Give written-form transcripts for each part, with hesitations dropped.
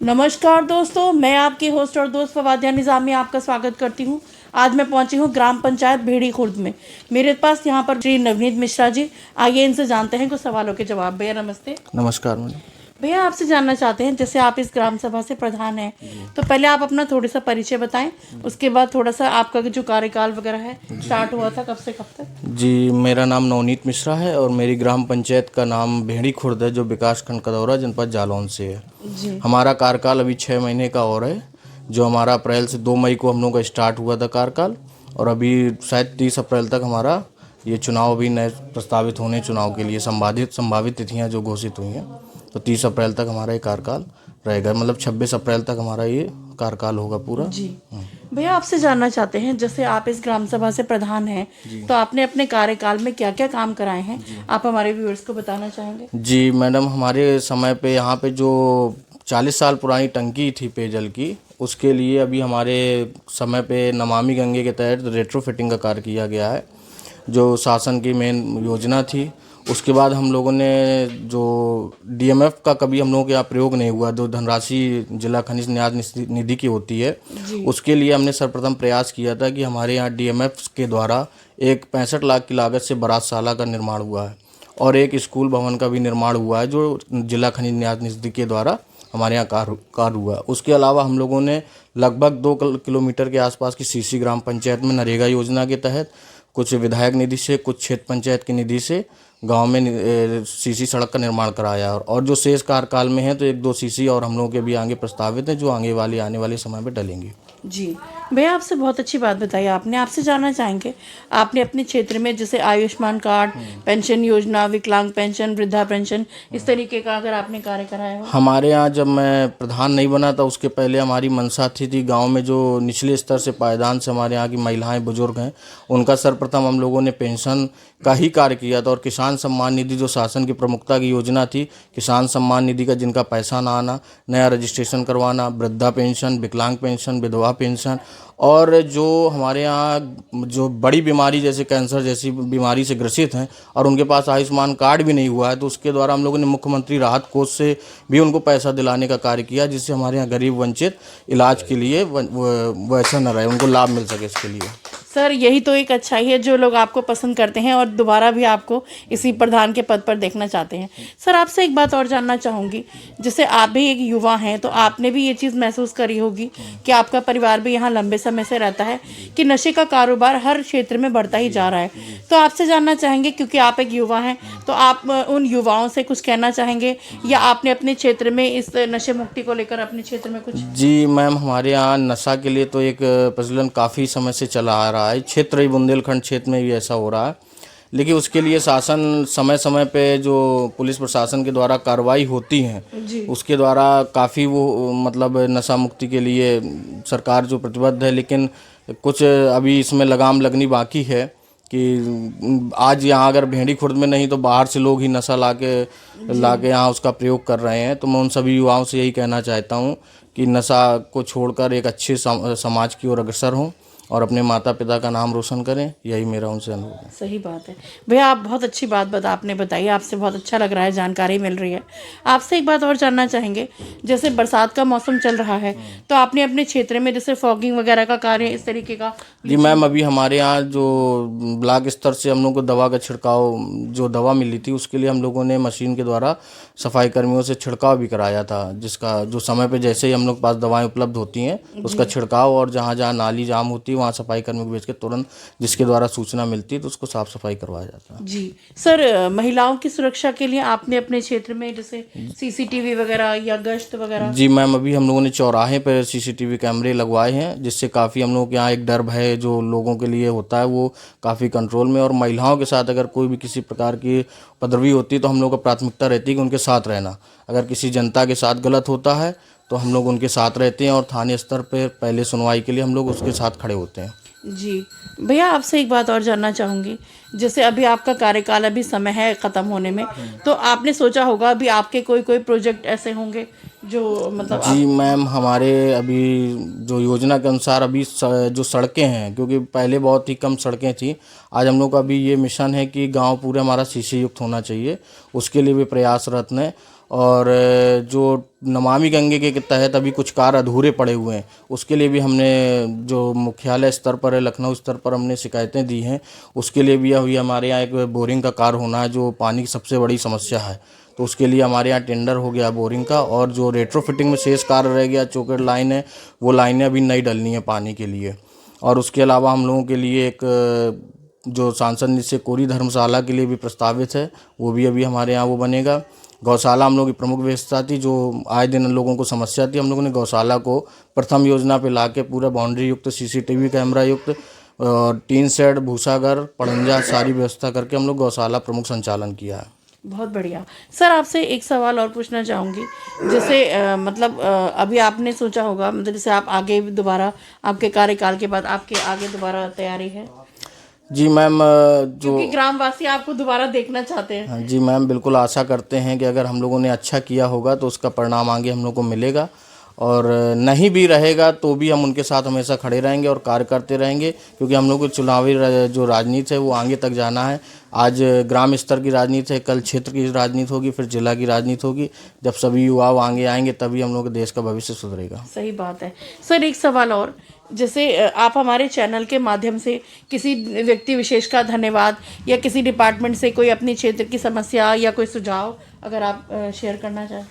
नमस्कार दोस्तों, मैं आपकी होस्ट और दोस्त फवादिया निज़ामी आपका स्वागत करती हूँ। आज मैं पहुँची हूँ ग्राम पंचायत भेड़ी खुर्द में। मेरे पास यहाँ पर श्री नवनीत मिश्रा जी। आइए इनसे जानते हैं कुछ सवालों के जवाब। भैया नमस्ते। नमस्कार मैडम। भैया आपसे जानना चाहते हैं, जैसे आप इस ग्राम सभा से प्रधान हैं, तो पहले आप अपना थोड़ा सा परिचय बताएं, उसके बाद थोड़ा सा आपका जो कार्यकाल वगैरह है स्टार्ट हुआ था, कब से कब तक। जी, मेरा नाम नवनीत मिश्रा है और मेरी ग्राम पंचायत का नाम भेड़ी खुर्द है, जो विकासखंड कदौरा जनपद जालौन से है। जी। हमारा कार्यकाल अभी 6 महीने का और है, जो हमारा अप्रैल से 2 मई को हम लोगों का स्टार्ट हुआ था कार्यकाल, और अभी शायद 30 अप्रैल तक हमारा ये चुनाव भी नए प्रस्तावित होने चुनाव के लिए संभावित तिथियाँ जो घोषित हुई हैं, तो 30 अप्रैल तक हमारा ये कार्यकाल रहेगा। मतलब 26 अप्रैल तक हमारा ये कार्यकाल होगा पूरा। जी। भैया आपसे जानना चाहते हैं, जैसे आप इस ग्राम सभा से प्रधान हैं, तो आपने अपने कार्यकाल में क्या क्या काम कराए हैं, आप हमारे व्यूअर्स को बताना चाहेंगे। जी मैडम, हमारे समय पे यहाँ पे जो 40 साल पुरानी टंकी थी पेयजल की, उसके लिए अभी हमारे समय पे नमामि गंगे के तहत रेट्रोफिटिंग का कार्य किया गया है, जो शासन की मेन योजना थी। उसके बाद हम लोगों ने जो डीएमएफ का कभी हम लोगों के यहाँ प्रयोग नहीं हुआ, जो धनराशि जिला खनिज न्यास निधि की होती है, उसके लिए हमने सर्वप्रथम प्रयास किया था कि हमारे यहाँ डीएमएफ के द्वारा एक 65 लाख की लागत से बारातशाला का निर्माण हुआ है और एक स्कूल भवन का भी निर्माण हुआ है, जो जिला खनिज न्यास निधि के द्वारा हमारे यहाँ कार्य हुआ। उसके अलावा हम लोगों ने लगभग 2 किलोमीटर के आसपास की सीसी ग्राम पंचायत में नरेगा योजना के तहत कुछ विधायक निधि से, कुछ क्षेत्र पंचायत की निधि से गांव में सीसी सड़क का निर्माण कराया, और जो शेष कार्यकाल में है तो 1-2 सीसी और हम लोगों के भी आगे प्रस्तावित है, जो आने वाले समय में डलेंगे। जी भैया, आपसे बहुत अच्छी बात बताई आपने। आपसे जानना चाहेंगे, आपने अपने क्षेत्र में जैसे आयुष्मान कार्ड, पेंशन योजना, विकलांग पेंशन, वृद्धा पेंशन, इस तरीके का अगर आपने कार्य कराया हो। हमारे यहाँ जब मैं प्रधान नहीं बना था, उसके पहले हमारी मंशा थी गांव में जो निचले स्तर से पायदान से हमारे यहाँ की महिलाएं बुजुर्ग हैं, उनका सर्वप्रथम हम लोगों ने पेंशन का ही कार्य किया था। और किसान सम्मान निधि जो शासन की प्रमुखता की योजना थी, किसान सम्मान निधि का जिनका पैसा ना आना, नया रजिस्ट्रेशन करवाना, वृद्धा पेंशन, विकलांग पेंशन, विधवा पेंशन, और जो हमारे यहाँ जो बड़ी बीमारी जैसे कैंसर जैसी बीमारी से ग्रसित हैं और उनके पास आयुष्मान कार्ड भी नहीं हुआ है, तो उसके द्वारा हम लोगों ने मुख्यमंत्री राहत कोष से भी उनको पैसा दिलाने का कार्य किया, जिससे हमारे यहाँ गरीब वंचित इलाज के लिए वैसा न रहे, उनको लाभ मिल सके इसके लिए। सर यही तो एक अच्छाई है, जो लोग आपको पसंद करते हैं और दोबारा भी आपको इसी प्रधान के पद पर देखना चाहते हैं। सर आपसे एक बात और जानना चाहूँगी, जैसे आप भी एक युवा हैं, तो आपने भी ये चीज़ महसूस करी होगी कि आपका परिवार भी यहाँ लंबे समय से रहता है कि नशे का कारोबार हर क्षेत्र में बढ़ता ही जा रहा है। तो आपसे जानना चाहेंगे, क्योंकि आप एक युवा हैं, तो आप उन युवाओं से कुछ कहना चाहेंगे, या आपने अपने क्षेत्र में इस नशे मुक्ति को लेकर अपने क्षेत्र में कुछ। जी मैम, हमारे यहाँ नशा के लिए तो एक प्रचलन काफ़ी समय से चला आ रहा है, क्षेत्र ही बुंदेलखंड क्षेत्र में भी ऐसा हो रहा है, लेकिन उसके लिए शासन समय समय पे जो पुलिस प्रशासन के द्वारा कार्रवाई होती है, उसके द्वारा काफ़ी वो मतलब नशा मुक्ति के लिए सरकार जो प्रतिबद्ध है, लेकिन कुछ अभी इसमें लगाम लगनी बाकी है कि आज यहाँ अगर भेड़ी खुर्द में नहीं तो बाहर से लोग ही नशा लाके यहाँ उसका प्रयोग कर रहे हैं। तो मैं उन सभी युवाओं से यही कहना चाहता हूँ कि नशा को छोड़कर एक अच्छे समाज की ओर अग्रसर हों और अपने माता पिता का नाम रोशन करें, यही मेरा उनसे अनुरोध है। सही बात है भैया, आप बहुत अच्छी बात आपने बताई, आपसे बहुत अच्छा लग रहा है, जानकारी मिल रही है। आपसे एक बात और जानना चाहेंगे, जैसे बरसात का मौसम चल रहा है, तो आपने अपने क्षेत्र में जैसे फॉगिंग वगैरह का कार्य इस तरीके का। जी मैम, अभी हमारे यहाँ जो ब्लॉक स्तर से हम लोग को दवा का छिड़काव, जो दवा मिली थी, उसके लिए हम लोगों ने मशीन के द्वारा सफाई कर्मियों से छिड़काव भी कराया था, जिसका जो समय पे जैसे ही हम लोग पास दवाएं उपलब्ध होती हैं उसका छिड़काव, और जहाँ जहाँ नाली जाम होती है वहाँ सफाई कर्मी को भेज के तुरंत जिसके द्वारा सूचना मिलती है तो उसको साफ सफाई करवाया जाता है। जी सर, महिलाओं की सुरक्षा के लिए आपने अपने क्षेत्र में जैसे सीसीटीवी वगैरह या गश्त वगैरह। जी मैम, अभी हम लोगों ने चौराहे पर सीसीटीवी कैमरे लगवाए हैं, जिससे काफ़ी हम लोग के यहाँ एक डर भय जो लोगों के लिए होता है वो काफ़ी कंट्रोल में। और महिलाओं के साथ अगर कोई भी किसी प्रकार की उपद्रवी होती है तो हम लोग का प्राथमिकता रहती है कि उनके साथ रहना। अगर किसी जनता के साथ गलत होता है तो हम लोग उनके साथ रहते हैं और थाने स्तर पर पहले सुनवाई के लिए हम लोग उसके साथ खड़े होते हैं। जी भैया, आपसे एक बात और जानना चाहूँगी, जैसे अभी आपका कार्यकाल अभी समय है ख़त्म होने में, तो आपने सोचा होगा अभी आपके कोई प्रोजेक्ट ऐसे होंगे जो मतलब जी मैम, हमारे अभी जो योजना के अनुसार अभी जो सड़कें हैं, क्योंकि पहले बहुत ही कम सड़कें थी, आज हम लोग का अभी ये मिशन है कि गांव पूरे हमारा शीशे युक्त होना चाहिए। उसके लिए भी प्रयासरत हैं। और जो नमामि गंगे के तहत अभी कुछ कार्य अधूरे पड़े हुए हैं, उसके लिए भी हमने जो मुख्यालय स्तर पर है, लखनऊ स्तर पर हमने शिकायतें दी हैं। उसके लिए भी अभी हमारे यहाँ एक बोरिंग का कार्य होना है, जो पानी की सबसे बड़ी समस्या है। तो उसके लिए हमारे यहाँ टेंडर हो गया बोरिंग का, और जो रेट्रोफिटिंग में शेष कार्य रह गया, चौकेट लाइन है, वो लाइनें अभी नई डलनी है पानी के लिए। और उसके अलावा हम लोगों के लिए एक जो सांसद निश्चय कोरी धर्मशाला के लिए भी प्रस्तावित है, वो भी अभी हमारे यहाँ वो बनेगा। गौशाला हम लोग की प्रमुख व्यवस्था थी, जो आए दिन लोगों को समस्या थी। हम लोगों ने गौशाला को प्रथम योजना पे लाके पूरा बाउंड्री युक्त, सीसीटीवी कैमरा युक्त, और टीन शेड, भूसाघर, पड़ंजा, सारी व्यवस्था करके हम लोग गौशाला प्रमुख संचालन किया है। बहुत बढ़िया। सर आपसे एक सवाल और पूछना चाहूँगी, जैसे मतलब अभी आपने सोचा होगा, मतलब जैसे आप आगे भी दोबारा आपके कार्यकाल के बाद आपके आगे दोबारा तैयारी है, जी मैम, जो क्योंकि ग्रामवासी आपको दोबारा देखना चाहते हैं। हाँ जी मैम, बिल्कुल आशा करते हैं कि अगर हम लोगों ने अच्छा किया होगा तो उसका परिणाम आगे हम लोग को मिलेगा, और नहीं भी रहेगा तो भी हम उनके साथ हमेशा खड़े रहेंगे और कार्य करते रहेंगे, क्योंकि हम लोग को चुनावी जो राजनीति है वो आगे तक जाना है। आज ग्राम स्तर की राजनीति है, कल क्षेत्र की राजनीति होगी, फिर जिला की राजनीति होगी। जब सभी युवा आगे आएंगे तभी हम लोग के देश का भविष्य सुधरेगा। सही बात है। सर एक सवाल और, जैसे आप हमारे चैनल के माध्यम से किसी व्यक्ति विशेष का धन्यवाद, या किसी डिपार्टमेंट से कोई अपने क्षेत्र की समस्या या कोई सुझाव अगर आप शेयर करना चाहें।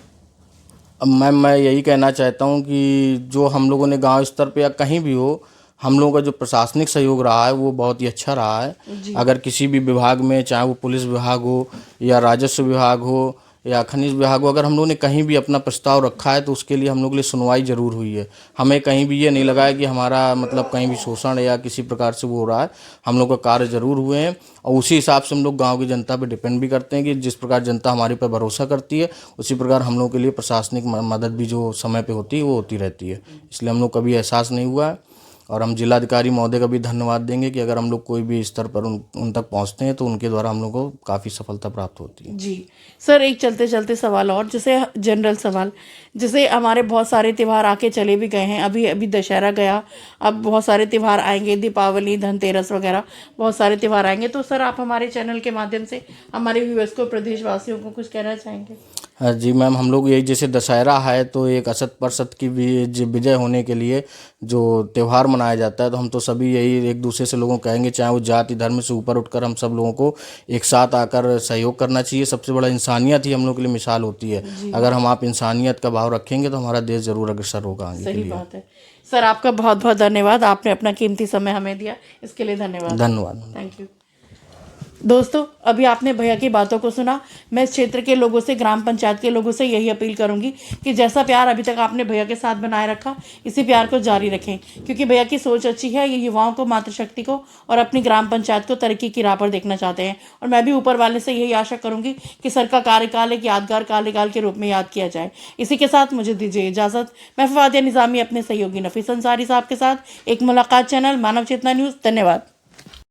अब मैम, मैं यही कहना चाहता हूँ कि जो हम लोगों ने गांव स्तर पे या कहीं भी हो, हम लोगों का जो प्रशासनिक सहयोग रहा है वो बहुत ही अच्छा रहा है। अगर किसी भी विभाग में, चाहे वो पुलिस विभाग हो या राजस्व विभाग हो या खनिज विभाग हो, अगर हम लोगों ने कहीं भी अपना प्रस्ताव रखा है तो उसके लिए हम लोग के लिए सुनवाई जरूर हुई है। हमें कहीं भी ये नहीं लगा है कि हमारा मतलब कहीं भी शोषण या किसी प्रकार से वो हो रहा है। हम लोग का कार्य जरूर हुए हैं, और उसी हिसाब से हम लोग गांव की जनता पे डिपेंड भी करते हैं कि जिस प्रकार जनता हमारे पर भरोसा करती है, उसी प्रकार हम लोग के लिए प्रशासनिक मदद भी जो समय पे होती है वो होती रहती है। इसलिए हम लोग कभी एहसास नहीं हुआ है। और हम जिलाधिकारी महोदय का भी धन्यवाद देंगे कि अगर हम लोग कोई भी स्तर पर उन तक पहुंचते हैं तो उनके द्वारा हम लोग को काफ़ी सफलता प्राप्त होती है। जी सर, एक चलते चलते सवाल और, जैसे जनरल सवाल, जैसे हमारे बहुत सारे त्यौहार आके चले भी गए हैं, अभी अभी दशहरा गया, अब बहुत सारे त्यौहार आएंगे, दीपावली, धनतेरस वगैरह बहुत सारे त्यौहार आएंगे। तो सर आप हमारे चैनल के माध्यम से हमारे व्यूअर्स को, प्रदेशवासियों को कुछ कहना चाहेंगे। जी मैम, हम लोग यही, जैसे दशहरा है तो एक असत पर सत की विजय होने के लिए जो त्यौहार मनाया जाता है, तो हम तो सभी यही एक दूसरे से लोगों को कहेंगे, चाहे वो जाति धर्म से ऊपर उठकर हम सब लोगों को एक साथ आकर सहयोग करना चाहिए। सबसे बड़ा इंसानियत ही हम लोग के लिए मिसाल होती है। अगर हम आप इंसानियत का भाव रखेंगे तो हमारा देश जरूर अग्रसर होगा आगे के सही लिए। बात है। सर आपका बहुत बहुत धन्यवाद, आपने अपना कीमती समय हमें दिया, इसके लिए धन्यवाद। धन्यवाद। Thank you. दोस्तों अभी आपने भैया की बातों को सुना। मैं इस क्षेत्र के लोगों से, ग्राम पंचायत के लोगों से यही अपील करूंगी कि जैसा प्यार अभी तक आपने भैया के साथ बनाए रखा, इसी प्यार को जारी रखें, क्योंकि भैया की सोच अच्छी है। ये युवाओं को, मातृशक्ति को और अपनी ग्राम पंचायत को तरक्की की राह पर देखना चाहते हैं। और मैं भी ऊपर वाले से यही आशा करूंगी कि सर का कार्यकाल एक यादगार कार्यकाल के रूप में याद किया जाए। इसी के साथ मुझे दीजिए इजाज़त। मैं फवादिया निज़ामी अपने सहयोगी नफीस अंसारी साहब के साथ एक मुलाकात चैनल मानव चेतना न्यूज़। धन्यवाद।